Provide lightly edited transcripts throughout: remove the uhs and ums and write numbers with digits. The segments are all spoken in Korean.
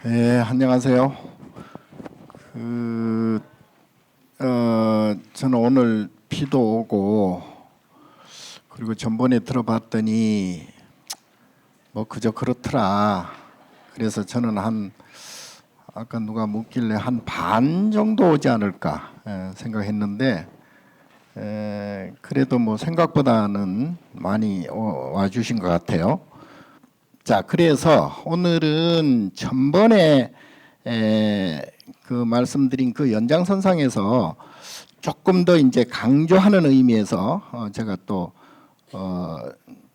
네, 안녕하세요. 저는 오늘 비도 오고 그리고 전번에 들어봤더니 뭐 그저 그렇더라. 그래서 저는 아까 누가 묻길래 한 반 정도 오지 않을까 생각했는데 그래도 뭐 생각보다는 많이 와주신 것 같아요. 자, 그래서 오늘은 전번에 그 말씀드린 그 연장선상에서 조금 더 이제 강조하는 의미에서 제가 또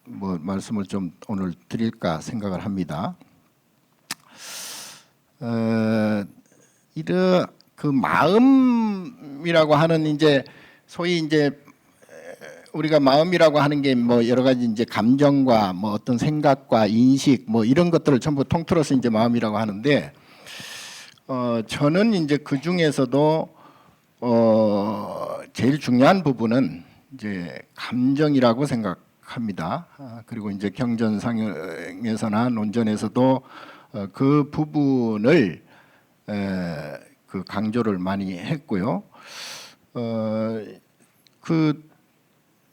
뭐 말씀을 좀 오늘 드릴까 생각을 합니다. 이런 그 마음이라고 하는 이제 소위 이제 우리가 마음이라고 하는 게 뭐 여러 가지 이제 감정과 뭐 어떤 생각과 인식 뭐 이런 것들을 전부 통틀어서 이제 마음이라고 하는데 저는 이제 그 중에서도 제일 중요한 부분은 이제 감정이라고 생각합니다. 그리고 이제 경전상에서나 논전에서도 그 부분을 그 강조를 많이 했고요. 그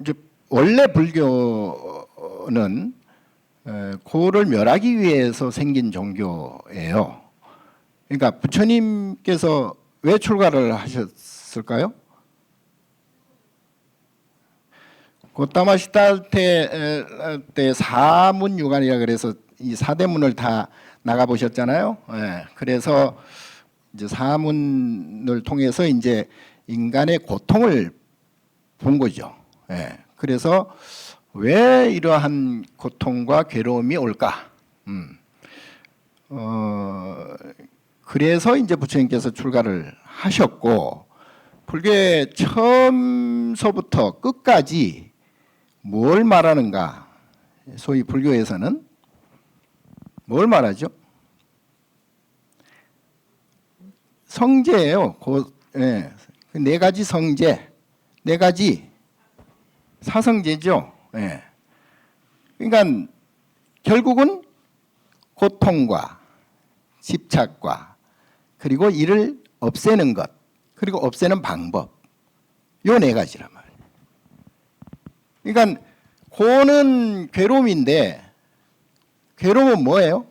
이제 원래 불교는 고를 멸하기 위해서 생긴 종교예요. 그러니까 부처님께서 왜 출가를 하셨을까요? 고타마시달테 때 사문유관이라 그래서 이 사대문을 다 나가 보셨잖아요. 그래서 이제 사문을 통해서 이제 인간의 고통을 본 거죠. 그래서 왜 이러한 고통과 괴로움이 올까? 그래서 이제 부처님께서 출가를 하셨고 불교의 처음서부터 끝까지 뭘 말하는가? 소위 불교에서는 뭘 말하죠? 성제예요. 네 가지 성제, 네 가지 사성제죠. 그러니까 결국은 고통과 집착과 그리고 이를 없애는 것 그리고 없애는 방법 요 네 가지란 말이에요. 그러니까 고는 괴로움인데 괴로움은 뭐예요?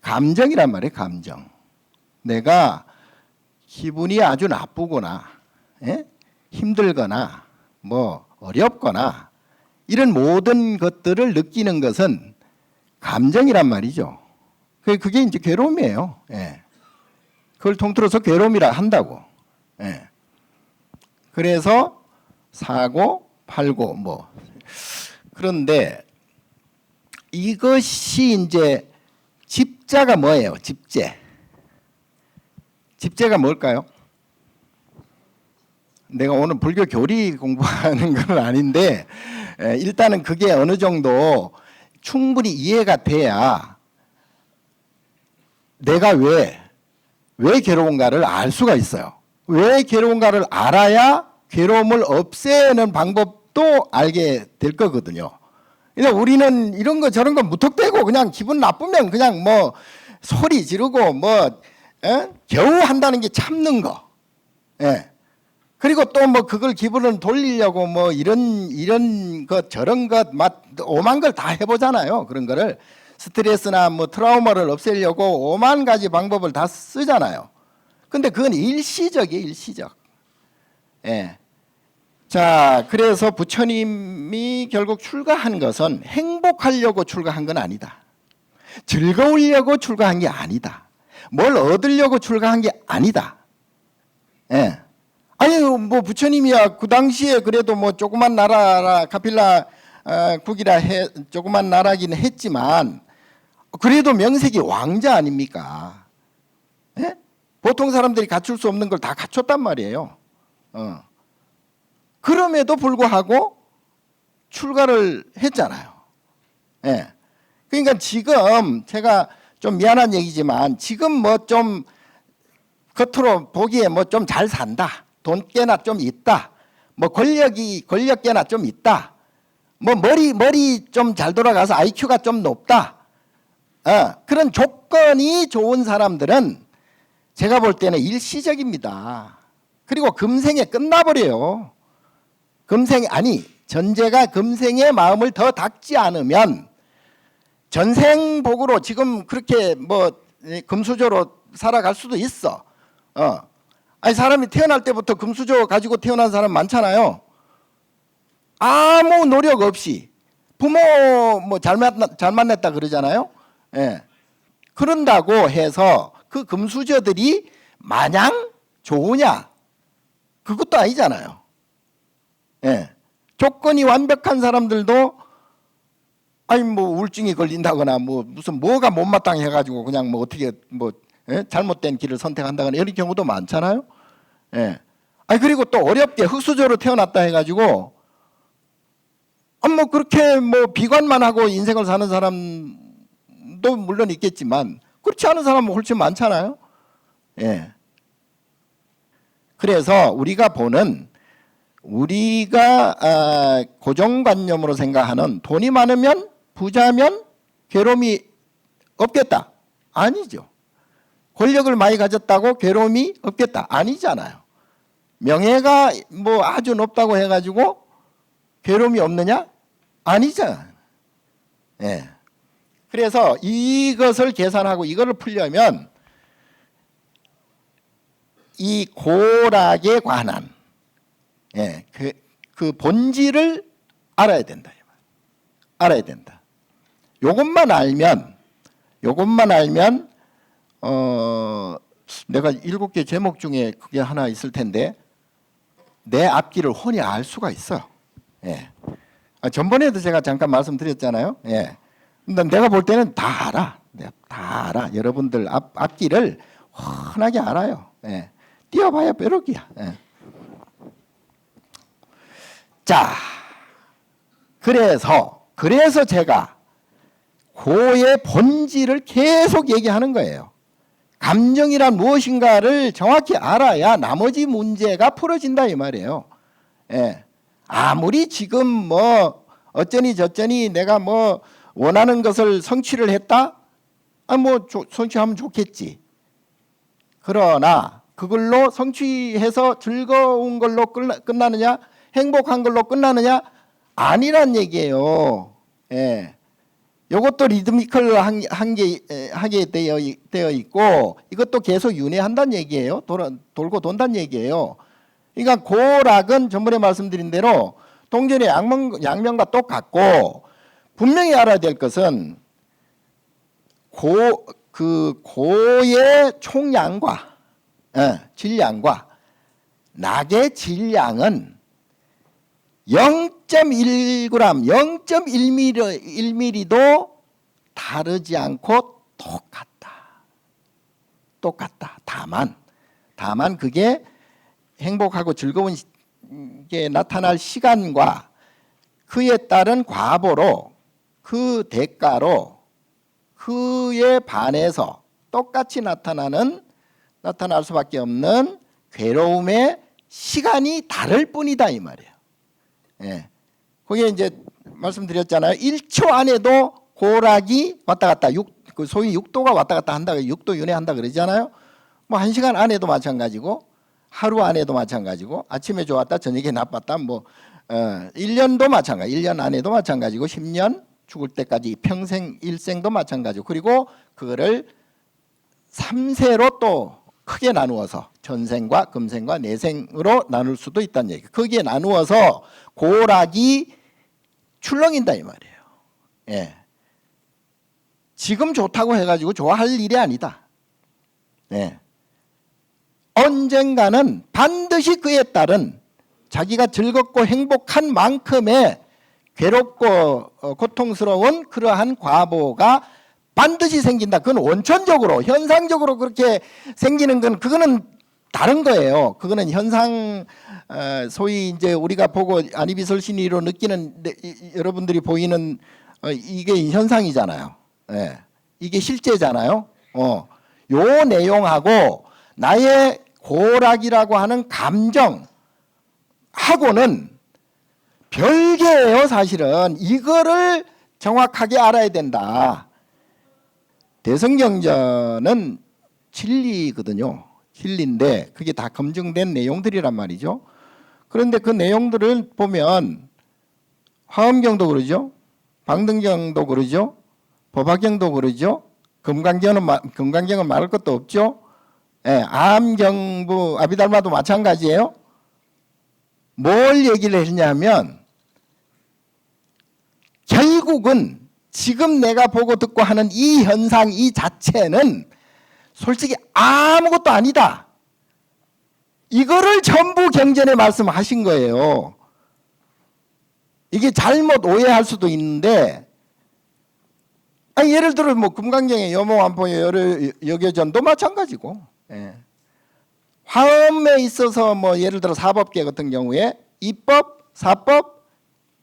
감정이란 말이에요. 감정. 내가 기분이 아주 나쁘거나 힘들거나 뭐 어렵거나 이런 모든 것들을 느끼는 것은 감정이란 말이죠. 그게 이제 괴로움이에요. 그걸 통틀어서 괴로움이라 한다고. 그래서 사고, 팔고 뭐 그런데 이것이 이제 집자가 뭐예요? 집제. 집제가 뭘까요? 내가 오늘 불교 교리 공부하는 건 아닌데 일단은 그게 어느 정도 충분히 이해가 돼야 내가 왜 괴로운가를 알 수가 있어요. 왜 괴로운가를 알아야 괴로움을 없애는 방법도 알게 될 거거든요. 그러니까 우리는 이런 거 저런 거 무턱대고 그냥 기분 나쁘면 그냥 뭐 소리 지르고 뭐 겨우 한다는 게 참는 거. 그리고 또 뭐 그걸 기분을 돌리려고 뭐 이런 것 저런 것 오만 걸 다 해보잖아요. 그런 거를 스트레스나 뭐 트라우마를 없애려고 오만 가지 방법을 다 쓰잖아요. 근데 그건 일시적이에요. 일시적. 자, 그래서 부처님이 결국 출가한 것은 행복하려고 출가한 건 아니다. 즐거우려고 출가한 게 아니다. 뭘 얻으려고 출가한 게 아니다. 아니 뭐 부처님이야 그 당시에 그래도 뭐 조그만 나라 가필라 국이라 조그만 나라긴 했지만 그래도 명색이 왕자 아닙니까? 보통 사람들이 갖출 수 없는 걸 다 갖췄단 말이에요. 그럼에도 불구하고 출가를 했잖아요. 그러니까 지금 제가 좀 미안한 얘기지만 지금 뭐 좀 겉으로 보기에 뭐 좀 잘 산다. 돈 꽤나 좀 있다. 뭐 권력 꽤나 좀 있다. 뭐 머리 좀 잘 돌아가서 IQ가 좀 높다. 그런 조건이 좋은 사람들은 제가 볼 때는 일시적입니다. 그리고 금생에 끝나버려요. 전제가 금생의 마음을 더 닦지 않으면 전생복으로 지금 그렇게 뭐 금수저로 살아갈 수도 있어. 사람이 태어날 때부터 금수저 가지고 태어난 사람 많잖아요. 아무 노력 없이 부모 뭐 잘 만났다 그러잖아요. 예. 그런다고 해서 그 금수저들이 마냥 좋으냐? 그것도 아니잖아요. 예. 조건이 완벽한 사람들도 뭐 우울증이 걸린다거나 무슨 뭐가 못마땅해 가지고 그냥 뭐 어떻게 잘못된 길을 선택한다거나 이런 경우도 많잖아요. 예. 그리고 또 어렵게 흙수저로 태어났다 해가지고 뭐 그렇게 뭐 비관만 하고 인생을 사는 사람도 물론 있겠지만 그렇지 않은 사람은 훨씬 많잖아요. 예. 그래서 우리가 고정관념으로 생각하는 돈이 많으면 부자면 괴로움이 없겠다. 아니죠. 권력을 많이 가졌다고 괴로움이 없겠다. 아니잖아요. 명예가 뭐 아주 높다고 해가지고 괴로움이 없느냐? 아니잖아요. 예. 그래서 이것을 계산하고 이거를 풀려면 이 고락에 관한 그 본질을 알아야 된다. 알아야 된다. 요것만 알면 내가 7개 제목 중에 그게 하나 있을 텐데 내 앞길을 훤히 알 수가 있어요. 예. 전번에도 제가 잠깐 말씀드렸잖아요. 예. 내가 볼 때는 다 알아. 다 알아. 여러분들 앞길을 훤하게 알아요. 예. 뛰어봐야 벼룩이야. 예. 자, 그래서 제가 고의 본질을 계속 얘기하는 거예요. 감정이란 무엇인가를 정확히 알아야 나머지 문제가 풀어진다 이 말이에요. 예. 아무리 지금 뭐 어쩌니 저쩌니 내가 뭐 원하는 것을 성취를 했다? 성취하면 좋겠지. 그러나 그걸로 성취해서 즐거운 걸로 끝나느냐? 행복한 걸로 끝나느냐? 아니란 얘기예요. 예. 이것도 리드미컬하게 되어 있고 이것도 계속 윤회한다는 얘기예요. 돌고 돈다는 얘기예요. 그러니까 고락은 전번에 말씀드린 대로 동전의 양면과 똑같고 분명히 알아야 될 것은 고의 총량과 질량과 낙의 질량은 0.1g, 0.1mm도 다르지 않고 똑같다. 다만 그게 행복하고 즐거운 게 나타날 시간과 그에 따른 과보로 그 대가로 그에 반해서 똑같이 나타날 수밖에 없는 괴로움의 시간이 다를 뿐이다 이 말이에요. 예. 그게 이제 말씀드렸잖아요. 1초 안에도 고락이 왔다 갔다 소위 6도가 왔다 갔다 한다. 6도 윤회한다 그러잖아요. 뭐 1시간 안에도 마찬가지고 하루 안에도 마찬가지고 아침에 좋았다 저녁에 나빴다 1년도 마찬가지 1년 안에도 마찬가지고 10년 죽을 때까지 평생 일생도 마찬가지고 그리고 그거를 3세로 또 크게 나누어서 전생과 금생과 내생으로 나눌 수도 있다는 얘기. 거기에 나누어서 고락이 출렁인다 이 말이에요. 예. 지금 좋다고 해가지고 좋아할 일이 아니다. 예. 언젠가는 반드시 그에 따른 자기가 즐겁고 행복한 만큼의 괴롭고 고통스러운 그러한 과보가 반드시 생긴다. 그건 원천적으로 현상적으로 그렇게 생기는 건 그거는 다른 거예요. 그거는 현상 소위 이제 우리가 보고 안이비설신이로 느끼는 여러분들이 보이는 이게 현상이잖아요. 예. 이게 실제잖아요. 요 내용하고 나의 고락이라고 하는 감정하고는 별개예요. 사실은 이거를 정확하게 알아야 된다. 대성경전은 진리거든요. 진리인데 그게 다 검증된 내용들이란 말이죠. 그런데 그 내용들을 보면 화엄경도 그러죠. 방등경도 그러죠. 법화경도 그러죠. 금강경은 말할 것도 없죠. 예, 암경부 아비달마도 마찬가지예요. 뭘 얘기를 했냐면 결국은 지금 내가 보고 듣고 하는 이 현상 이 자체는 솔직히 아무것도 아니다. 이거를 전부 경전에 말씀하신 거예요. 이게 잘못 오해할 수도 있는데, 아니 예를 들어 뭐 금강경의 여모완포의 여교전도 마찬가지고, 예. 화엄에 있어서 뭐 예를 들어 사법계 같은 경우에 입법, 사법,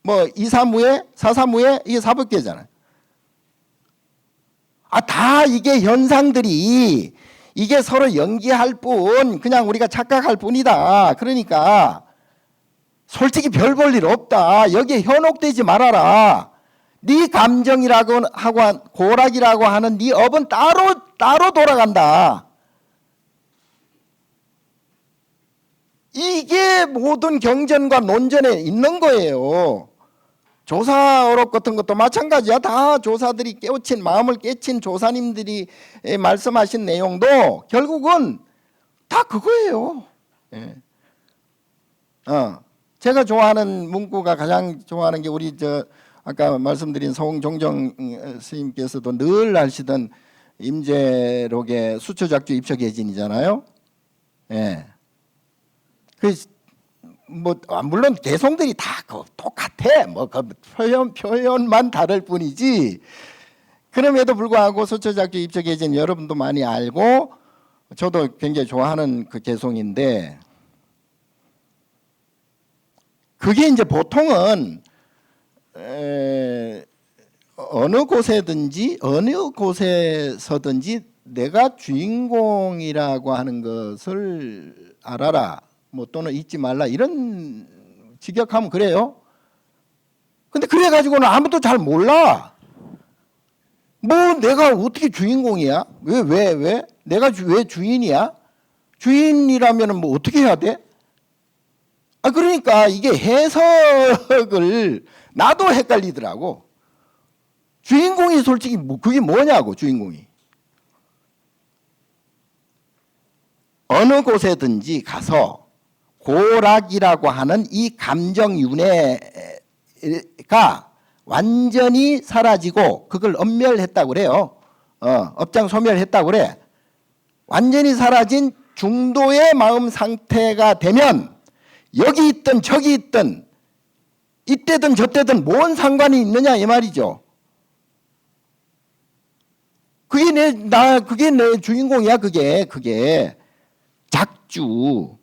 뭐 이사무예, 사사무예 이게 사법계잖아요. 다 이게 현상들이 이게 서로 연기할 뿐 그냥 우리가 착각할 뿐이다. 그러니까 솔직히 별 볼 일 없다. 여기에 현혹되지 말아라. 네 감정이라고 하고 고락이라고 하는 네 업은 따로 돌아간다. 이게 모든 경전과 논전에 있는 거예요. 조사어록 같은 것도 마찬가지야. 다 조사들이 깨우친 마음을 깨친 조사님들이 말씀하신 내용도 결국은 다 그거예요. 예. 제가 좋아하는 문구가 가장 좋아하는 게 우리 아까 말씀드린 서홍종정 스님께서도 늘 하시던 임재록의 수초작주 입척예진이잖아요. 예. 물론 개송들이 다 똑같아. 뭐 그 표현만 다를 뿐이지. 그럼에도 불구하고 수초작주 입척예진 여러분도 많이 알고 저도 굉장히 좋아하는 그 개송인데 그게 이제 보통은 어느 곳에서든지 내가 주인공이라고 하는 것을 알아라. 뭐 또는 잊지 말라 이런 직역하면 그래요. 근데 그래 가지고는 아무도 잘 몰라. 뭐 내가 어떻게 주인공이야? 왜? 내가 왜 주인이야? 주인이라면 뭐 어떻게 해야 돼? 그러니까 이게 해석을 나도 헷갈리더라고. 주인공이 솔직히 그게 뭐냐고 주인공이. 어느 곳에든지 가서 고락이라고 하는 이 감정 윤회가 완전히 사라지고 그걸 엄멸했다고 그래요. 업장 소멸했다고 그래. 완전히 사라진 중도의 마음 상태가 되면 여기 있든 저기 있든 이때든 저때든 뭔 상관이 있느냐 이 말이죠. 그게 내 주인공이야. 그게 작주.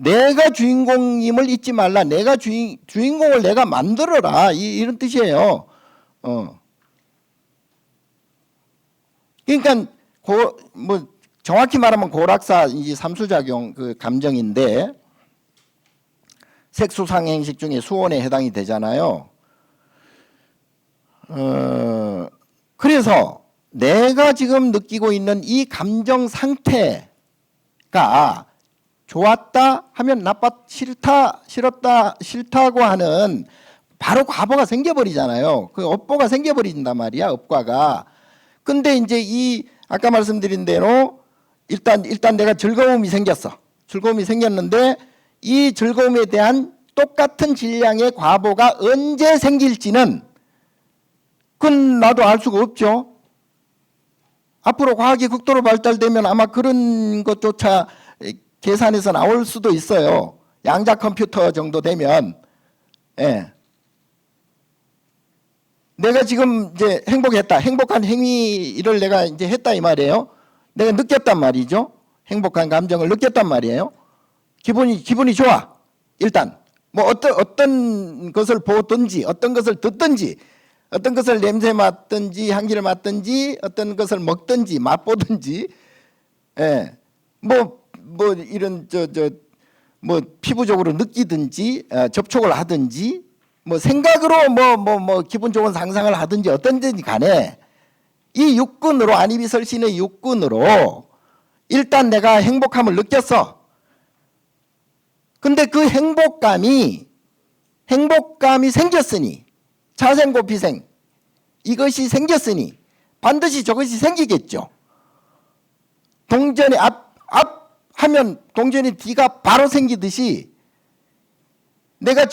내가 주인공임을 잊지 말라. 내가 주인공을 내가 만들어라. 이런 뜻이에요. 그러니까 뭐 정확히 말하면 고락사 이제 삼수작용 그 감정인데 색수상행식 중에 수원에 해당이 되잖아요. 그래서 내가 지금 느끼고 있는 이 감정 상태가 좋았다 하면 싫다고 하는 바로 과보가 생겨버리잖아요. 그 업보가 생겨버린단 말이야. 업과가. 근데 이제 이 아까 말씀드린 대로 일단 내가 즐거움이 생겼어. 즐거움이 생겼는데 이 즐거움에 대한 똑같은 질량의 과보가 언제 생길지는 그건 나도 알 수가 없죠. 앞으로 과학이 극도로 발달되면 아마 그런 것조차 계산해서 나올 수도 있어요. 양자 컴퓨터 정도 되면. 예. 내가 지금 이제 행복했다. 행복한 행위를 내가 이제 했다 이 말이에요. 내가 느꼈단 말이죠. 행복한 감정을 느꼈단 말이에요. 기분이 좋아. 일단 뭐 어떤 것을 보든지 어떤 것을 듣든지 어떤 것을 냄새 맡든지 향기를 맡든지 어떤 것을 먹든지 맛보든지 예. 뭐 이런 뭐 피부적으로 느끼든지 접촉을 하든지 뭐 생각으로 뭐 기분 좋은 상상을 하든지 어떤지 간에 이 육군으로 안이비설신의 육군으로 일단 내가 행복함을 느꼈어. 근데 그 행복감이 생겼으니 자생고피생 이것이 생겼으니 반드시 저것이 생기겠죠. 동전이 앞 하면 동전이 뒤가 바로 생기듯이 내가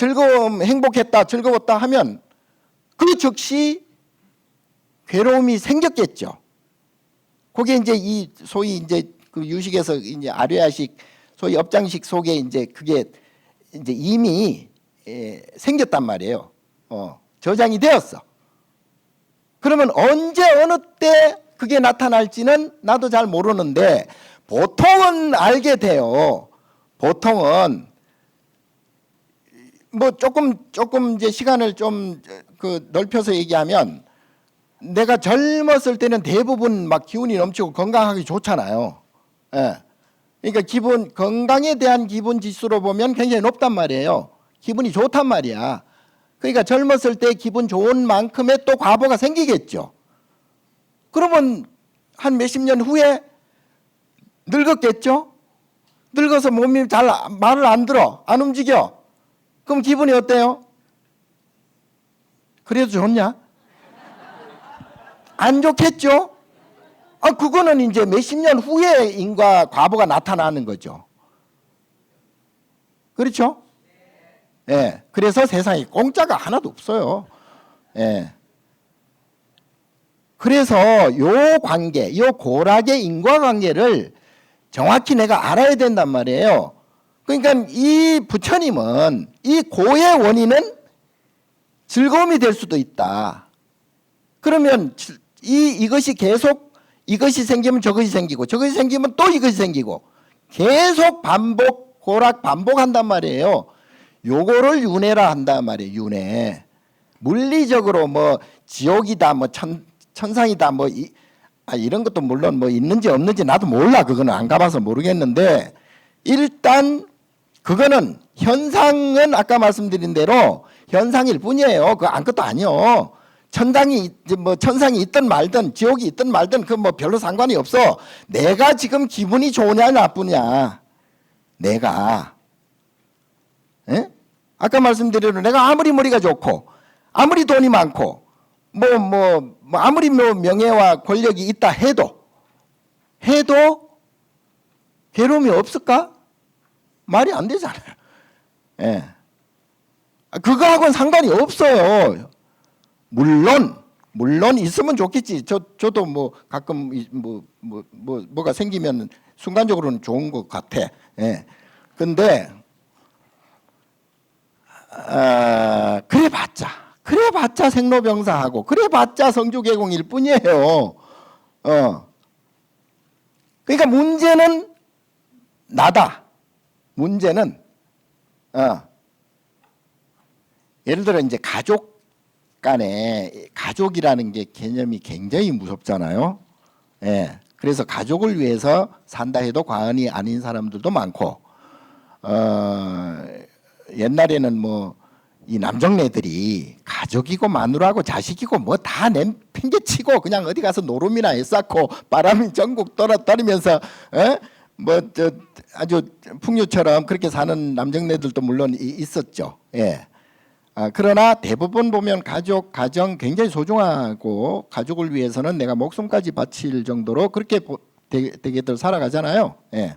행복했다, 즐거웠다 하면 그 즉시 괴로움이 생겼겠죠. 그게 이제 이 소위 이제 그 유식에서 이제 아류야식 소위 업장식 속에 이제 그게 이제 이미 생겼단 말이에요. 저장이 되었어. 그러면 언제 어느 때 그게 나타날지는 나도 잘 모르는데 보통은 알게 돼요. 보통은 뭐 조금 이제 시간을 좀 그 넓혀서 얘기하면 내가 젊었을 때는 대부분 막 기운이 넘치고 건강하기 좋잖아요. 예. 그러니까 건강에 대한 기분 지수로 보면 굉장히 높단 말이에요. 기분이 좋단 말이야. 그러니까 젊었을 때 기분 좋은 만큼의 또 과보가 생기겠죠. 그러면 한 몇십 년 후에 늙었겠죠? 늙어서 몸이 잘 말을 안 들어, 안 움직여. 그럼 기분이 어때요? 그래도 좋냐? 안 좋겠죠? 그거는 이제 몇십 년 후에 인과 과보가 나타나는 거죠. 그렇죠? 예. 그래서 세상에 공짜가 하나도 없어요. 예. 그래서 요 관계, 요 고락의 인과관계를 정확히 내가 알아야 된단 말이에요. 그러니까 이 부처님은 이 고의 원인은 즐거움이 될 수도 있다. 그러면 이것이 계속 이것이 생기면 저것이 생기고 저것이 생기면 또 이것이 생기고 계속 고락 반복한단 말이에요. 요거를 윤회라 한단 말이에요. 윤회. 물리적으로 뭐 지옥이다 뭐 천상이다 뭐 이런 것도 물론 뭐 있는지 없는지 나도 몰라. 그거는 안 가봐서 모르겠는데 일단 그거는 현상은 아까 말씀드린 대로 현상일 뿐이에요. 그거 아무것도 아니요. 천상이 있든 말든 지옥이 있든 말든 그 뭐 별로 상관이 없어. 내가 지금 기분이 좋으냐 나쁘냐. 내가. 에? 아까 말씀드린 대로 내가 아무리 머리가 좋고 아무리 돈이 많고 아무리 명예와 권력이 있다 해도 괴로움이 없을까? 말이 안 되잖아요. 예. 그거하고는 상관이 없어요. 물론 있으면 좋겠지. 저도 뭐 가끔 뭐가 생기면 순간적으로는 좋은 것 같아. 예. 근데 그래봤자 생로병사하고 그래봤자 성주개공일 뿐이에요. 그러니까 문제는 나다. 문제는 예를 들어 이제 가족 간에 가족이라는 게 개념이 굉장히 무섭잖아요. 예. 그래서 가족을 위해서 산다 해도 과언이 아닌 사람들도 많고 옛날에는 뭐 이 남정네들이 가족이고 마누라고 자식이고 뭐 다 팽개치고 그냥 어디 가서 노름이나 애쌓고 바람이 전국 돌아다니면서 아주 풍류처럼 그렇게 사는 남정네들도 물론 있었죠. 예. 그러나 대부분 보면 가정 굉장히 소중하고 가족을 위해서는 내가 목숨까지 바칠 정도로 그렇게 되게들 살아가잖아요. 예.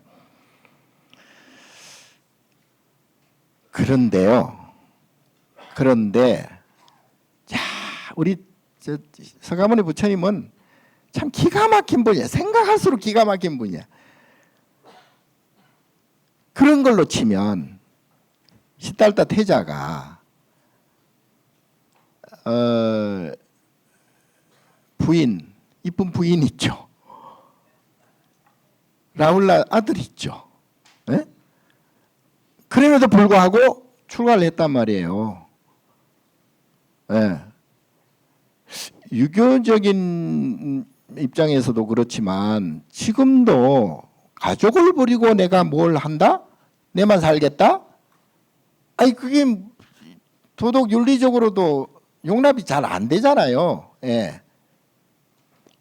그런데 우리 서가모니 부처님은 참 기가 막힌 분이야. 생각할수록 기가 막힌 분이야. 그런 걸로 치면 시달타 태자가 이쁜 부인 있죠. 라울라 아들 있죠. 네? 그럼에도 불구하고 출가를 했단 말이에요. 네. 유교적인 입장에서도 그렇지만 지금도 가족을 버리고 내가 뭘 한다? 내만 살겠다? 아니 그게 도덕 윤리적으로도 용납이 잘 안 되잖아요. 예.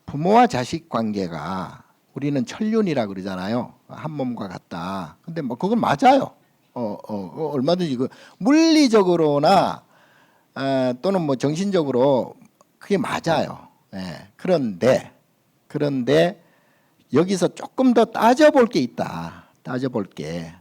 부모와 자식 관계가 우리는 천륜이라 그러잖아요. 한 몸과 같다. 근데 뭐 그건 맞아요. 얼마든지 그 물리적으로나 또는 뭐 정신적으로 그게 맞아요. 예. 그런데 여기서 조금 더 따져볼 게 있다. 따져볼 게.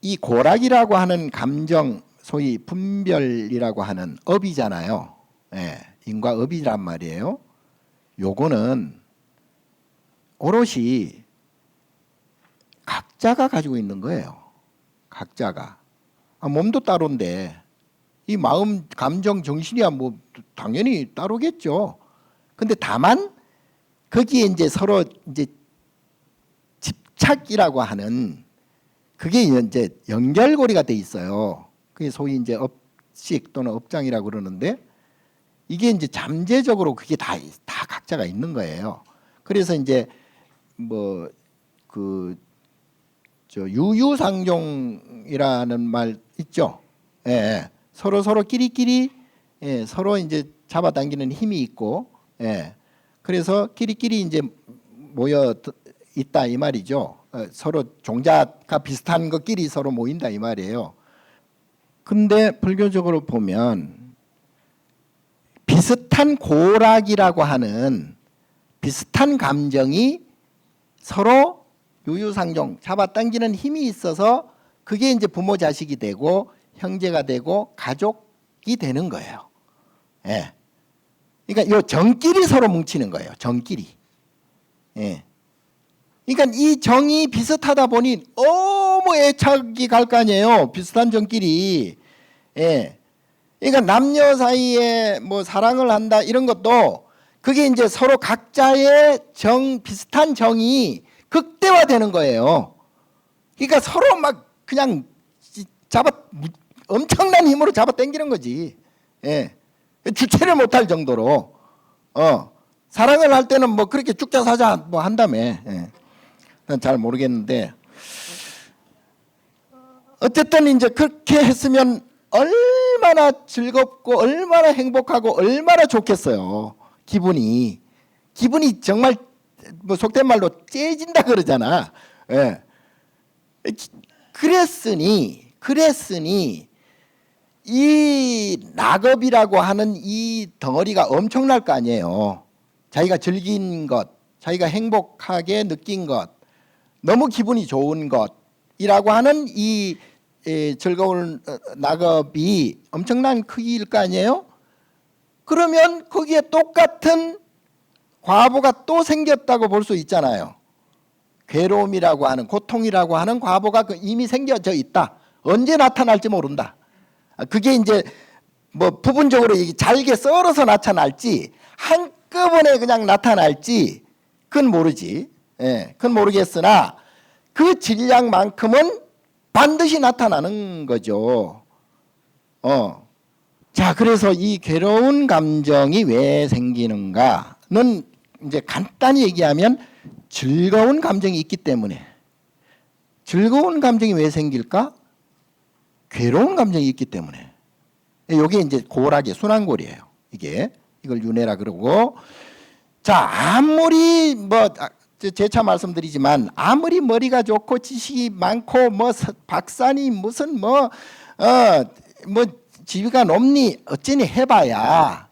이 고락이라고 하는 감정, 소위 분별이라고 하는 업이잖아요. 예. 인과 업이란 말이에요. 요거는 오롯이 각자가 가지고 있는 거예요. 각자가. 몸도 따로인데 이 마음, 감정, 정신이야 뭐 당연히 따로겠죠. 근데 다만 거기에 이제 서로 이제 집착이라고 하는 그게 이제 연결고리가 돼 있어요. 그게 소위 이제 업식 또는 업장이라고 그러는데 이게 이제 잠재적으로 그게 다 각자가 있는 거예요. 그래서 이제 뭐 그 유유상종이라는 말 있죠. 예. 서로 끼리끼리 서로 이제 잡아당기는 힘이 있고, 예. 그래서 끼리끼리 이제 모여 있다 이 말이죠. 서로 종자가 비슷한 것끼리 서로 모인다 이 말이에요. 근데 불교적으로 보면 비슷한 고락이라고 하는 비슷한 감정이 서로 유유상종 잡아당기는 힘이 있어서 그게 이제 부모 자식이 되고 형제가 되고 가족이 되는 거예요. 예. 그러니까 요 정끼리 서로 뭉치는 거예요. 정끼리. 예. 그러니까 이 정이 비슷하다 보니 너무 애착이 갈 거 아니에요. 비슷한 정끼리. 예. 그러니까 남녀 사이에 뭐 사랑을 한다 이런 것도 그게 이제 서로 각자의 비슷한 정이 극대화되는 거예요. 그러니까 서로 막 그냥 엄청난 힘으로 잡아 당기는 거지. 예. 주체를 못할 정도로. 사랑을 할 때는 뭐 그렇게 죽자 사자 뭐 한다며. 예. 난 잘 모르겠는데 어쨌든 이제 그렇게 했으면 얼마나 즐겁고 얼마나 행복하고 얼마나 좋겠어요. 기분이 정말 뭐 속된 말로 째진다 그러잖아. 예. 그랬으니 이 낙업이라고 하는 이 덩어리가 엄청날 거 아니에요. 자기가 즐긴 것, 자기가 행복하게 느낀 것, 너무 기분이 좋은 것이라고 하는 이 즐거운 낙업이 엄청난 크기일 거 아니에요. 그러면 거기에 똑같은 과보가 또 생겼다고 볼 수 있잖아요. 괴로움이라고 하는, 고통이라고 하는 과보가 이미 생겨져 있다. 언제 나타날지 모른다. 그게 이제 뭐 부분적으로 잘게 썰어서 나타날지 한꺼번에 그냥 나타날지 그건 모르지. 예, 그건 모르겠으나 그 질량만큼은 반드시 나타나는 거죠. 자, 그래서 이 괴로운 감정이 왜 생기는가는 이제 간단히 얘기하면 즐거운 감정이 있기 때문에. 즐거운 감정이 왜 생길까? 괴로운 감정이 있기 때문에. 이게 이제 고락의 순환골이에요. 이걸 윤회라 그러고. 자, 아무리 뭐 재차 말씀드리지만 아무리 머리가 좋고 지식이 많고 뭐 박사니 무슨 뭐 지위가 높니 어쩌니 해봐야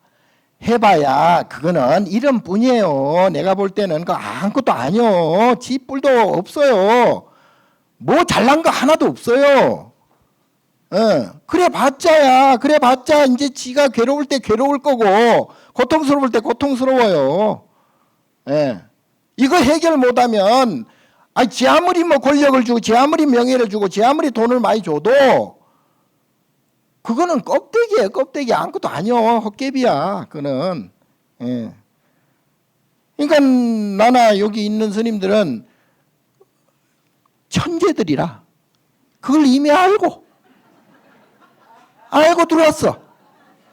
그거는 이름뿐이에요. 내가 볼 때는 그 아무것도 아니요. 지 뿔도 없어요. 뭐 잘난 거 하나도 없어요. 그래 봤자 이제 지가 괴로울 때 괴로울 거고 고통스러울 때 고통스러워요. 이거 해결 못하면 지 아무리 뭐 권력을 주고 지 아무리 명예를 주고 지 아무리 돈을 많이 줘도 그거는 껍데기예요. 껍데기 아무것도 아니요. 헛개비야. 그거는. 그러니까 나나 여기 있는 스님들은 천재들이라 그걸 이미 알고 들어왔어.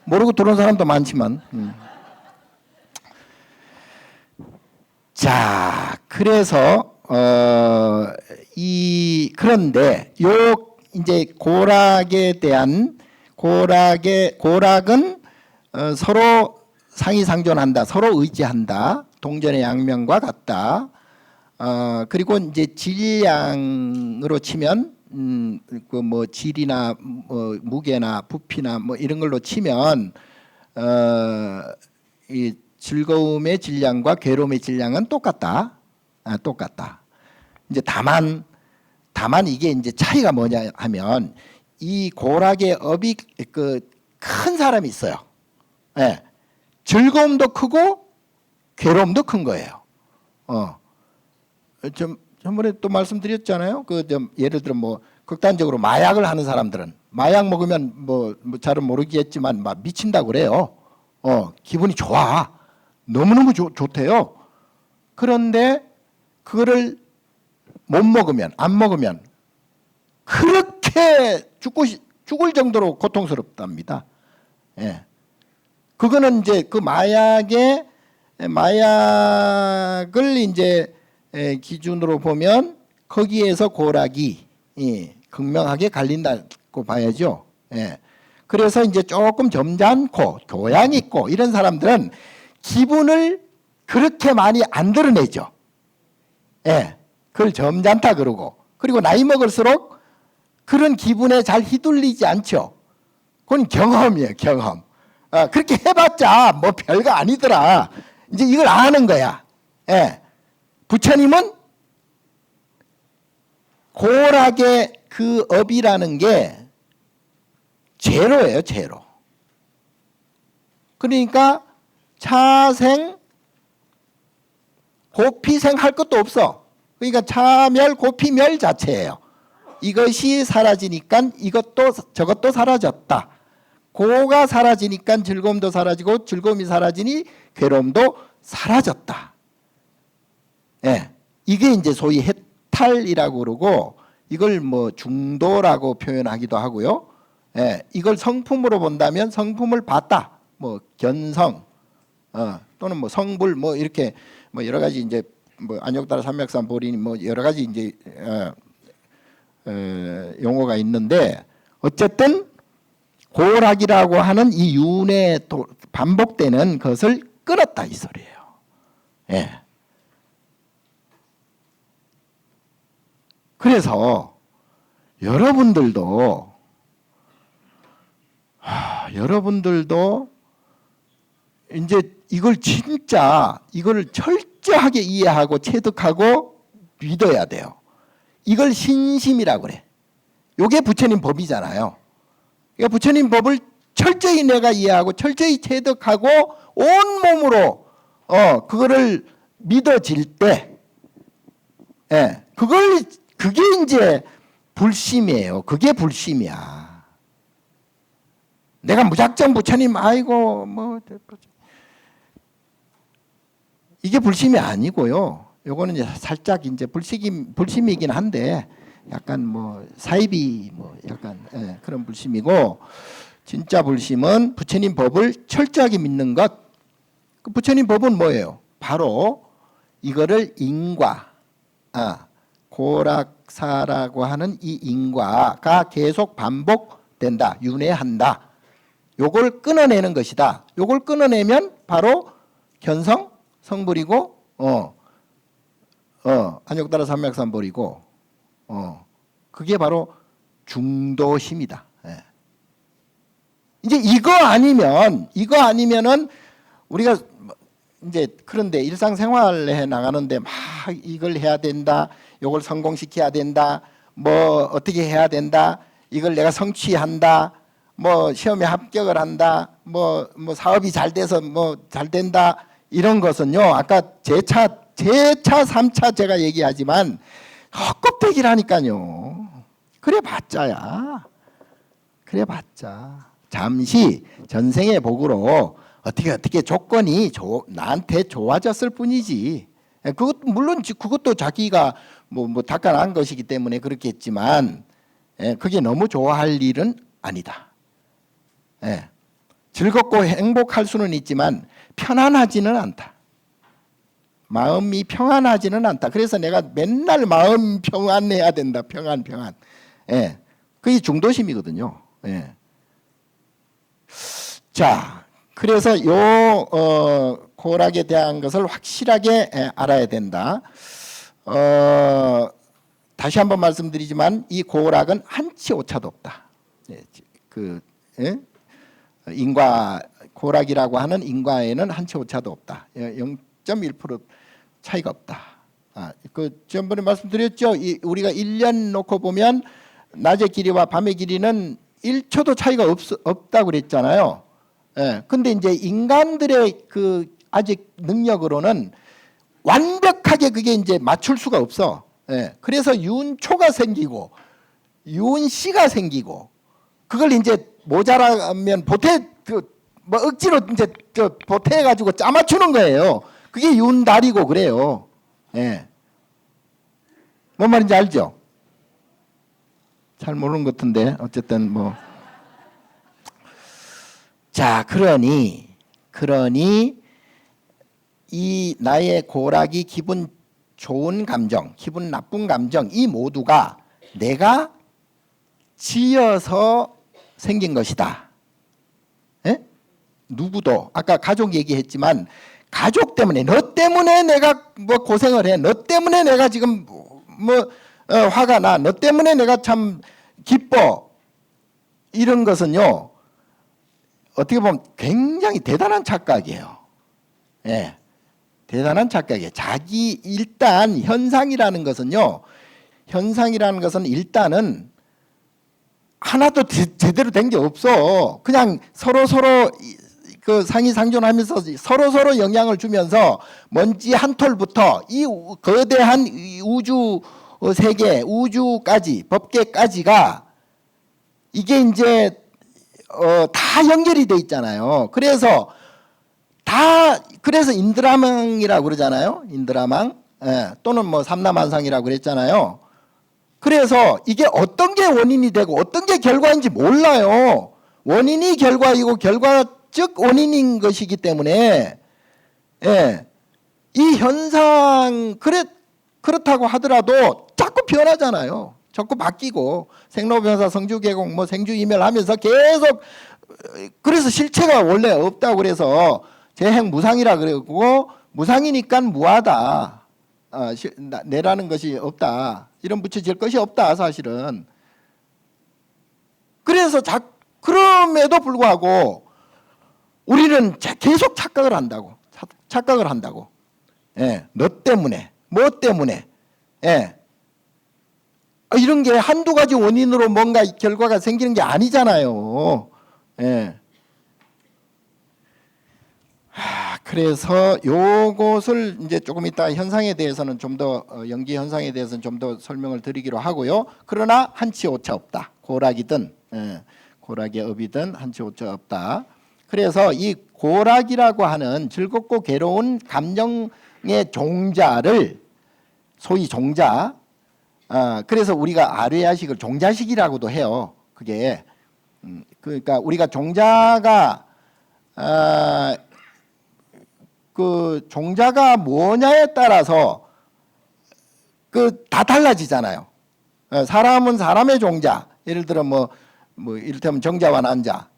모르고 들어온 사람도 많지만. 자, 그래서 그런데 이제 고락은 서로 상이상존한다, 서로 의지한다, 동전의 양면과 같다. 그리고 이제 질량으로 치면 그 뭐 질이나 뭐 무게나 부피나 뭐 이런 걸로 치면 이 즐거움의 질량과 괴로움의 질량은 똑같다. 똑같다. 이제 다만 이게 이제 차이가 뭐냐 하면 이 고락의 업이 그 큰 사람이 있어요. 예. 즐거움도 크고 괴로움도 큰 거예요. 전번에 또 말씀드렸잖아요. 그 좀 예를 들어 뭐 극단적으로 마약을 하는 사람들은 마약 먹으면 뭐 잘은 모르겠지만 막 미친다고 그래요. 기분이 좋아. 너무너무 좋대요. 그런데 그거를 못 먹으면, 안 먹으면 그렇게 죽을 정도로 고통스럽답니다. 예. 그거는 이제 그 마약을 이제 기준으로 보면 거기에서 고락이 극명하게 갈린다고 봐야죠. 예. 그래서 이제 조금 점잖고 교양 있고 이런 사람들은 기분을 그렇게 많이 안 드러내죠. 예. 그걸 점잖다 그러고, 그리고 나이 먹을수록 그런 기분에 잘 휘둘리지 않죠. 그건 경험이에요, 경험. 그렇게 해봤자 뭐 별거 아니더라. 이제 이걸 아는 거야. 예. 부처님은 고락의 그 업이라는 게 제로예요, 제로. 그러니까 차생, 고피생 할 것도 없어. 그러니까 차멸, 고피멸 자체예요. 이것이 사라지니까 이것도 저것도 사라졌다. 고가 사라지니까 즐거움도 사라지고 즐거움이 사라지니 괴로움도 사라졌다. 예, 이게 이제 소위 해탈이라고 그러고 이걸 뭐 중도라고 표현하기도 하고요. 예, 이걸 성품으로 본다면 성품을 봤다. 뭐 견성, 또는 뭐 성불 뭐 이렇게 뭐 여러 가지 이제 뭐 안욕다라 삼맥산 보리니 뭐 여러 가지 이제 용어가 있는데 어쨌든 고락이라고 하는 이 윤회 반복되는 것을 끊었다 이 소리예요. 예. 그래서 여러분들도 이제 이걸 진짜 이걸 철저하게 이해하고 체득하고 믿어야 돼요. 이걸 신심이라고 그래. 이게 부처님 법이잖아요. 그러니까 부처님 법을 철저히 내가 이해하고 철저히 체득하고 온 몸으로 그거를 믿어질 때, 예, 그게 이제 불심이에요. 그게 불심이야. 내가 무작정 부처님 아이고 뭐 이게 불심이 아니고요. 요거는 이제 살짝 이제 불심이긴 한데 약간 뭐 사이비 뭐 약간 그런 불심이고, 진짜 불심은 부처님 법을 철저하게 믿는 것. 그 부처님 법은 뭐예요? 바로 이거를 인과, 고락사라고 하는 이 인과가 계속 반복된다, 윤회한다. 요걸 끊어내는 것이다. 요걸 끊어내면 바로 견성, 성불이고, 안욕다라 삼맥산불이고, 그게 바로 중도심이다. 예. 이제 이거 아니면은 우리가 이제 그런데 일상생활에 나가는데 막 이걸 해야 된다, 이걸 성공시켜야 된다, 뭐 어떻게 해야 된다, 이걸 내가 성취한다, 뭐 시험에 합격을 한다, 뭐 사업이 잘 돼서 뭐 잘 된다, 이런 것은요. 아까 제차 3차 제가 얘기하지만 헛껍데기라니까요. 그래 봤자야. 잠시 전생의 복으로 어떻게 조건이 나한테 좋아졌을 뿐이지. 물론 그것도 자기가 뭐 닦아난 것이기 때문에 그렇겠지만, 그게 너무 좋아할 일은 아니다. 즐겁고 행복할 수는 있지만 편안하지는 않다. 마음이 평안하지는 않다. 그래서 내가 맨날 마음 평안해야 된다. 평안. 이게 중도심이거든요. 예. 자, 그래서 요 고락에 대한 것을 확실하게 알아야 된다. 다시 한번 말씀드리지만 이 고락은 한치 오차도 없다. 예, 인과 고락이라고 하는 인과에는 한치 오차도 없다. 0.1% 차이가 없다. 지난번에 말씀드렸죠. 우리가 1년 놓고 보면 낮의 길이와 밤의 길이는 1초도 차이가 없다고 그랬잖아요. 예. 근데 이제 인간들의 그 아직 능력으로는 완벽하게 그게 이제 맞출 수가 없어. 예. 그래서 윤초가 생기고 윤씨가 생기고 그걸 이제 모자라면 뭐 억지로 이제 보태해 가지고 짜맞추는 거예요. 그게 윤달이고 그래요. 예. 뭔 말인지 알죠? 잘 모르는 것 같은데 어쨌든 뭐. 자, 그러니 이 나의 고락이 기분 좋은 감정, 기분 나쁜 감정 이 모두가 내가 지어서 생긴 것이다. 예? 누구도 아까 가족 얘기했지만 가족 때문에 너 때문에 내가 뭐 고생을 해. 너 때문에 내가 지금 뭐 화가 나. 너 때문에 내가 참 기뻐. 이런 것은요. 어떻게 보면 굉장히 대단한 착각이에요. 예. 대단한 착각이에요. 자기 일단 현상이라는 것은요. 현상이라는 것은 일단은 하나도 제대로 된 게 없어. 그냥 서로 그 상이상존하면서 서로 영향을 주면서 먼지 한 톨부터 이 거대한 우주 세계, 우주까지 법계까지가 이게 이제 다 연결이 돼 있잖아요. 그래서 인드라망이라고 그러잖아요. 인드라망. 예, 또는 뭐 삼라만상이라고 그랬잖아요. 그래서 이게 어떤 게 원인이 되고 어떤 게 결과인지 몰라요. 원인이 결과이고 결과 즉 원인인 것이기 때문에 예, 이 현상 그렇다고 하더라도 자꾸 변하잖아요. 자꾸 바뀌고 생로병사 성주계공 뭐 생주이멸하면서 계속 그래서 실체가 원래 없다고 그래서 재행무상이라 그러고 무상이니까 무하다. 내라는 것이 없다. 이런 붙여질 것이 없다 사실은. 그래서 그럼에도 불구하고 우리는 계속 착각을 한다고. 예, 너 때문에 뭐 때문에 예. 이런 게 한두 가지 원인으로 뭔가 결과가 생기는 게 아니잖아요. 예. 그래서 요것을 이제 조금 이따 현상에 대해서는 좀 더 연기 현상에 대해서는 좀 더 설명을 드리기로 하고요. 그러나 한치 오차 없다. 고락이든 고락의 업이든 한치 오차 없다. 그래서 이 고락이라고 하는 즐겁고 괴로운 감정의 종자를 소위 종자. 그래서 우리가 아뢰야식을 종자식이라고도 해요. 그게 그러니까 우리가 종자가 그 종자가 뭐냐에 따라서 그 다 달라지잖아요. 사람은 사람의 종자. 예를 들어 뭐 이를테면 정자와 난자.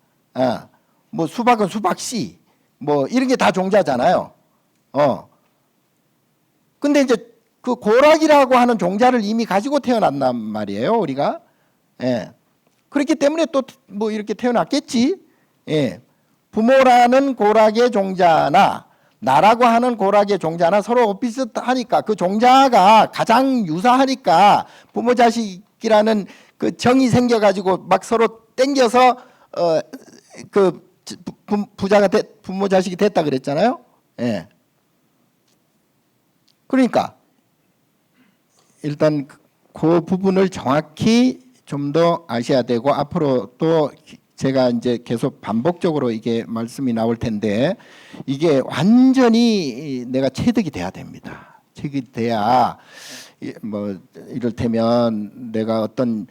뭐 수박은 수박씨. 뭐 이런 게 다 종자잖아요. 근데 이제 그 고락이라고 하는 종자를 이미 가지고 태어났단 말이에요, 우리가. 예. 그렇기 때문에 또 뭐 이렇게 태어났겠지. 예. 부모라는 고락의 종자나 나라고 하는 고락의 종자나 서로 비슷하니까 그 종자가 가장 유사하니까 부모 자식이라는 그 정이 생겨가지고 막 서로 땡겨서 그 부자가 부모 자식이 됐다 그랬잖아요. 예. 그러니까 일단 그 부분을 정확히 좀 더 아셔야 되고 앞으로 또 제가 이제 계속 반복적으로 이게 말씀이 나올 텐데 이게 완전히 내가 체득이 돼야 됩니다. 체득이 돼야 뭐 이를테면 내가 어떤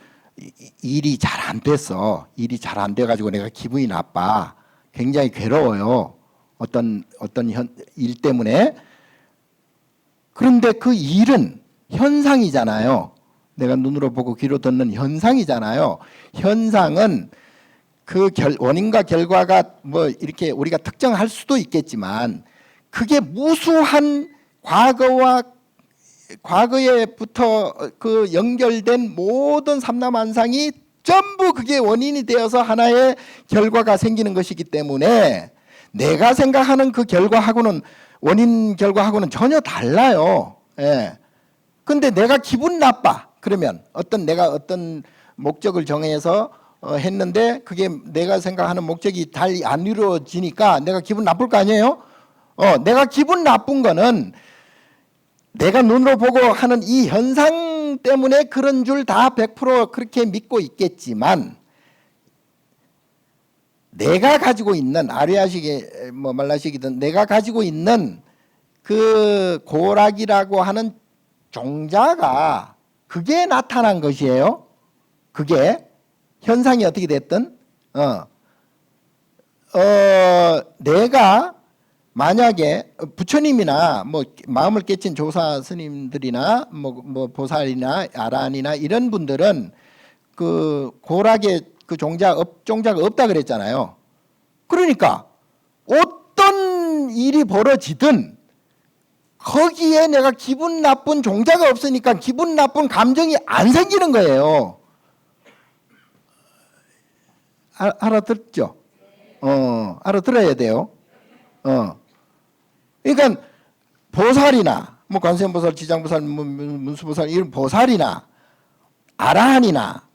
일이 잘 안 됐어. 일이 잘 안 돼 가지고 내가 기분이 나빠. 굉장히 괴로워요. 어떤 일 때문에. 그런데 그 일은 현상이잖아요. 내가 눈으로 보고 귀로 듣는 현상이잖아요. 현상은 그 원인과 결과가 뭐 이렇게 우리가 특정할 수도 있겠지만 그게 무수한 과거에부터 그 연결된 모든 삼라만상이 전부 그게 원인이 되어서 하나의 결과가 생기는 것이기 때문에 내가 생각하는 그 결과하고는 원인 결과하고는 전혀 달라요. 예. 근데 내가 기분 나빠. 그러면 내가 어떤 목적을 정해서 했는데 그게 내가 생각하는 목적이 달리 안 이루어지니까 내가 기분 나쁠 거 아니에요? 내가 기분 나쁜 거는 내가 눈으로 보고 하는 이 현상 때문에 그런 줄 다 100% 그렇게 믿고 있겠지만 내가 가지고 있는 아리아식이 뭐 말라식이든 내가 가지고 있는 그 고락이라고 하는 종자가 그게 나타난 것이에요. 그게 현상이 어떻게 됐든 내가 만약에 부처님이나 뭐 마음을 깨친 조사 스님들이나 뭐 보살이나 아란이나 이런 분들은 그 고락의 그 종자가 없다 그랬잖아요. 그러니까 어떤 일이 벌어지든 거기에 내가 기분 나쁜 종자가 없으니까 기분 나쁜 감정이 안 생기는 거예요. 알아듣죠? 알아들어야 돼요. 그러니까 보살이나 뭐 관세음보살, 지장보살, 문수보살 이런 보살이나 아라한이나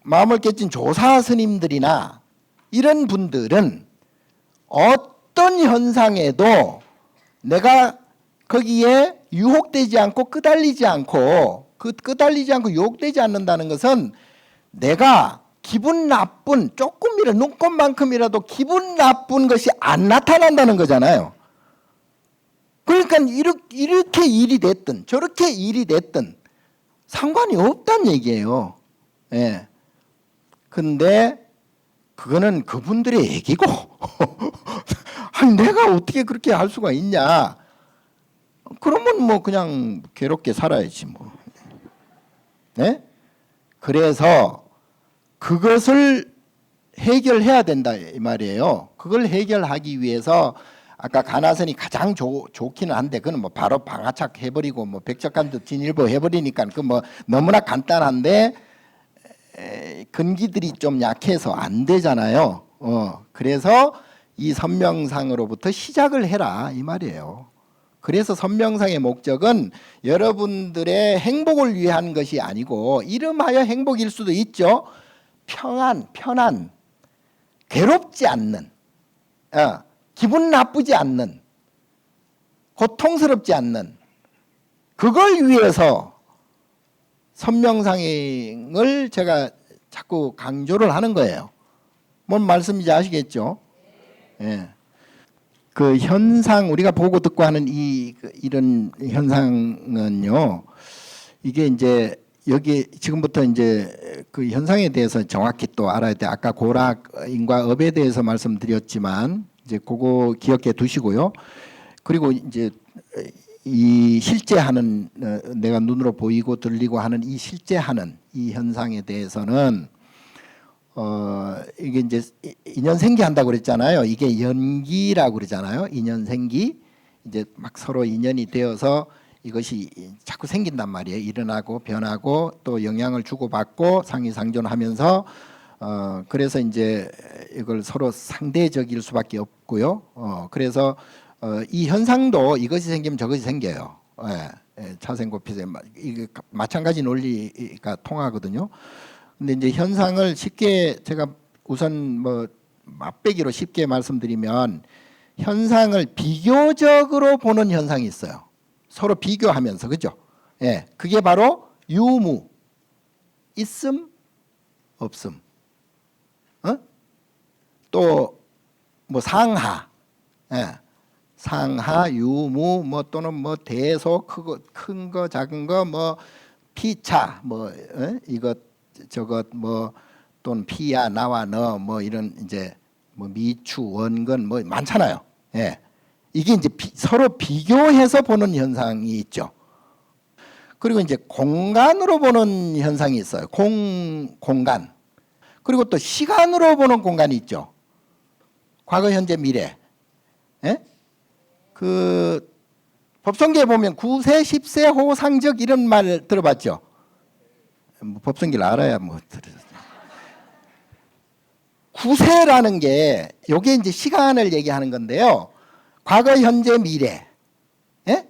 마음을 깨친 조사 스님들이나 이런 분들은 어떤 현상에도 내가 거기에 유혹되지 않고 끄달리지 않고 유혹되지 않는다는 것은 내가 기분 나쁜 조금이라도 눈곱만큼이라도 기분 나쁜 것이 안 나타난다는 거잖아요. 그러니까 이렇게 일이 됐든 저렇게 일이 됐든 상관이 없다는 얘기예요. 예. 근데 그거는 그분들의 얘기고 아니 내가 어떻게 그렇게 할 수가 있냐. 그러면 뭐 그냥 괴롭게 살아야지 뭐. 네? 그래서 그것을 해결해야 된다 이 말이에요. 그걸 해결하기 위해서 아까 가나선이 가장 좋기는 한데 그건 뭐 바로 방아착 해버리고 뭐 백작간도 진일보 해버리니까 그 뭐 너무나 간단한데 근기들이 좀 약해서 안 되잖아요. 그래서 이 선명상으로부터 시작을 해라 이 말이에요. 그래서 선명상의 목적은 여러분들의 행복을 위한 것이 아니고 이름하여 행복일 수도 있죠. 편안, 괴롭지 않는, 기분 나쁘지 않는, 고통스럽지 않는 그걸 위해서 선명상을 제가 자꾸 강조를 하는 거예요. 뭔 말씀인지 아시겠죠? 예. 그 현상 우리가 보고 듣고 하는 이런 현상은요. 이게 이제 여기 지금부터 이제 그 현상에 대해서 정확히 또 알아야 돼. 아까 고락인과 업에 대해서 말씀드렸지만 이제 그거 기억해 두시고요. 그리고 이제 이 실제 하는 내가 눈으로 보이고 들리고 하는 이 실제 하는 이 현상에 대해서는 이게 이제 인연생기 한다고 그랬잖아요. 이게 연기라고 그러잖아요. 인연생기. 이제 막 서로 인연이 되어서 이것이 자꾸 생긴단 말이에요. 일어나고 변하고 또 영향을 주고받고 상이상존하면서 그래서 이제 이걸 서로 상대적일 수밖에 없고요. 그래서 이 현상도 이것이 생기면 저것이 생겨요. 차생고피세 이게 마찬가지 논리가 통하거든요. 근데 이제 현상을 쉽게 제가 우선 뭐 맛배기로 쉽게 말씀드리면 현상을 비교적으로 보는 현상이 있어요. 서로 비교하면서 그죠? 예, 그게 바로 유무, 있음, 없음, 또 뭐 상하, 상하, 유무, 뭐 또는 뭐 대소, 큰 거, 작은 거, 뭐 피차, 뭐 이것 저것 뭐 또는 피야, 나와 너, 뭐 이런 이제 뭐 미추, 원근 뭐 많잖아요. 예. 이게 이제 서로 비교해서 보는 현상이 있죠. 그리고 이제 공간으로 보는 현상이 있어요. 공간. 그리고 또 시간으로 보는 공간이 있죠. 과거, 현재, 미래. 예? 그 법성계에 보면 구세, 십세, 호상적 이런 말 들어봤죠? 뭐 법성계를 알아야 뭐 들으셨어요. 구세라는 게 요게 이제 시간을 얘기하는 건데요. 과거, 현재, 미래. 예?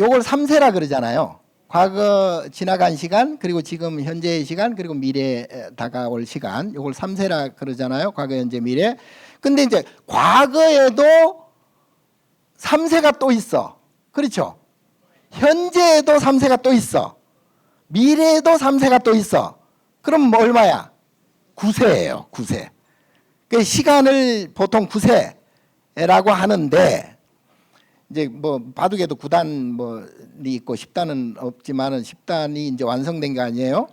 요걸 3세라 그러잖아요. 과거 지나간 시간, 그리고 지금 현재의 시간, 그리고 미래에 다가올 시간. 요걸 3세라 그러잖아요. 과거, 현재, 미래. 근데 이제 과거에도 3세가 또 있어. 그렇죠? 현재에도 3세가 또 있어. 미래에도 3세가 또 있어. 그럼 뭐 얼마야? 9세예요. 9세. 그 시간을 보통 9세라고 하는데 이제 뭐 바둑에도 9단 뭐이 있고 10단은 없지만은 10단이 이제 완성된 게 아니에요.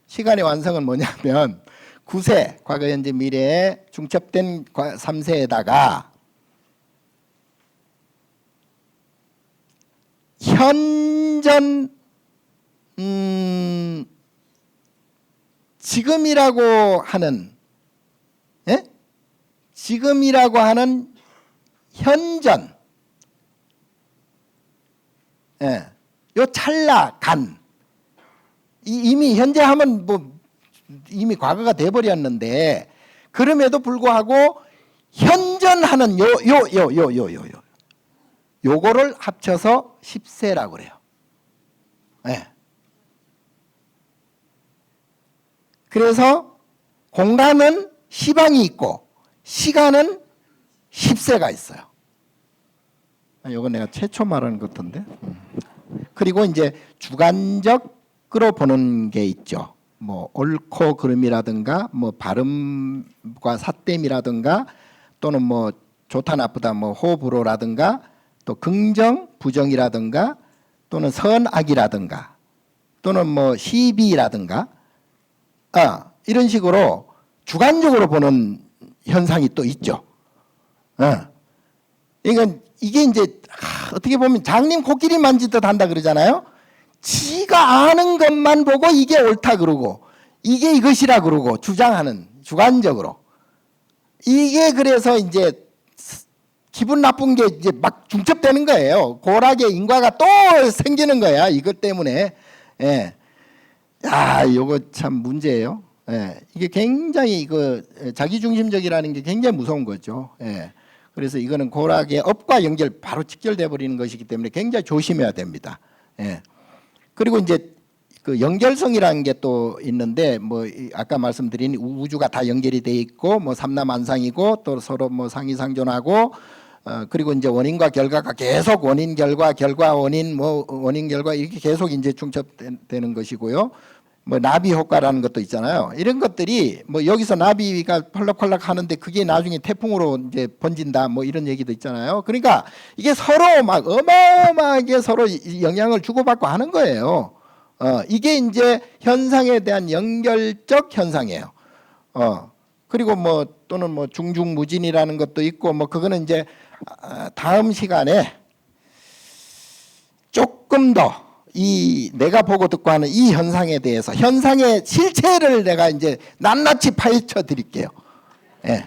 시간의 완성은 뭐냐면 9세, 과거, 현재, 미래에 중첩된 3세에다가 현전 지금이라고 하는 예? 지금이라고 하는 현전 예. 요 찰나 간 이미 현재 하면 뭐 이미 과거가 돼 버렸는데 그럼에도 불구하고 현전하는 요거를 합쳐서 10세라고 그래요. 예. 그래서 공간은 시방이 있고 시간은 10세가 있어요. 이거 내가 최초 말하는 것 같은데. 그리고 이제 주관적으로 보는 게 있죠. 뭐 옳고 그름이라든가 뭐 발음과 삿됨이라든가 또는 뭐 좋다 나쁘다 뭐 호불호라든가 또 긍정 부정이라든가 또는 선악이라든가 또는 뭐 시비라든가 이런 식으로 주관적으로 보는 현상이 또 있죠. 이게 이제 어떻게 보면 장님 코끼리 만지듯 한다 그러잖아요. 지가 아는 것만 보고 이게 옳다 그러고 이게 이것이라 그러고 주장하는 주관적으로 이게 그래서 이제 기분 나쁜 게 이제 막 중첩되는 거예요. 고락의 인과가 또 생기는 거야. 이것 때문에. 예. 야, 요거 참 문제예요. 예. 이게 굉장히 자기중심적이라는 게 굉장히 무서운 거죠. 예. 그래서 이거는 고락의 업과 바로 직결돼 버리는 것이기 때문에 굉장히 조심해야 됩니다. 예. 그리고 이제 그 연결성이라는 게 또 있는데 뭐 아까 말씀드린 우주가 다 연결이 돼 있고 뭐 삼라만상이고 또 서로 뭐 상이상존하고 그리고 이제 원인과 결과가 계속 원인 결과 결과 원인 뭐 원인 결과 이렇게 계속 이제 중첩되는 것이고요. 뭐 나비 효과라는 것도 있잖아요. 이런 것들이 뭐 여기서 나비가 펄럭펄럭 하는데 그게 나중에 태풍으로 이제 번진다 뭐 이런 얘기도 있잖아요. 그러니까 이게 서로 막 어마어마하게 서로 영향을 주고받고 하는 거예요. 이게 이제 현상에 대한 연결적 현상이에요. 그리고 뭐 또는 뭐 중중무진이라는 것도 있고 뭐 그거는 이제 다음 시간에 조금 더 이 내가 보고 듣고 하는 이 현상에 대해서 현상의 실체를 내가 이제 낱낱이 파헤쳐 드릴게요. 예.